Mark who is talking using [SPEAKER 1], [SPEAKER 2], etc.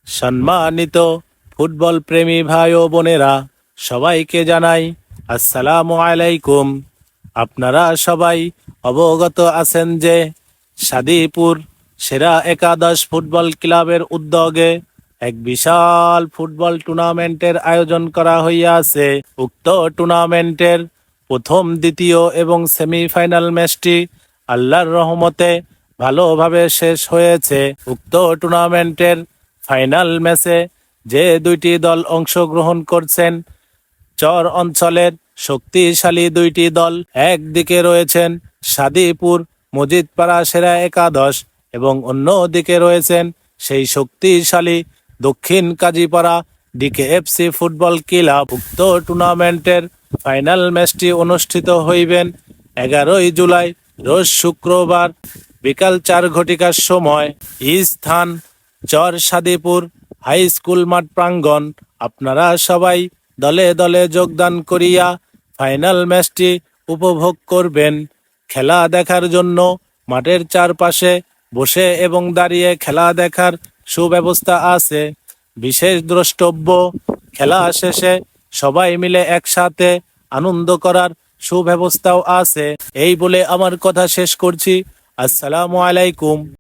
[SPEAKER 1] সম্মানিত ফুটবল প্রেমী ভাই ও বোনেরা, সবাইকে জানাই আসসালামু আলাইকুম। আপনারা সবাই অবগত আছেন যে সাদিপুর সেরা একাদশ ফুটবল ক্লাবের উদ্যোগে এক বিশাল ফুটবল টুর্নামেন্টের আয়োজন করা হইয়াছে। উক্ত টুর্নামেন্টের প্রথম, দ্বিতীয় এবং সেমিফাইনাল ম্যাচটি আল্লাহর রহমতে ভালোভাবে শেষ হয়েছে। উক্ত টুর্নামেন্টের ফাইনাল ম্যাচে যে দুইটি দল অংশগ্রহণ করছেন, চর অঞ্চলের শক্তিশালী দুইটি দল, একদিকে রয়েছেন সাদিপুর মজিদপাড়া সেরা একাদশ এবং অন্যদিকে রয়েছেন সেই শক্তিশালী দক্ষিণ কাজীপাড়া ডিকেএফসি ফুটবল ক্লাব। উক্ত টুর্নামেন্টের ফাইনাল ম্যাচটি অনুষ্ঠিত হইবেন 11 জুলাই রোজ শুক্রবার বিকাল 4 ঘটিকার সময়। স্থান চর সাদিপুর হাই স্কুল মাঠ প্রাঙ্গণ। আপনারা সবাই দলে দলে যোগদান করিয়া ফাইনাল ম্যাচটি উপভোগ করবেন। খেলা দেখার জন্য মাঠের চারপাশে বসে এবং দাঁড়িয়ে খেলা দেখার সুব্যবস্থা আছে। বিশেষ দ্রষ্টব্য, খেলা শেষে সবাই মিলে একসাথে আনন্দ করার সুব্যবস্থাও আছে। এই বলে আমার কথা শেষ করছি। আসসালামু আলাইকুম।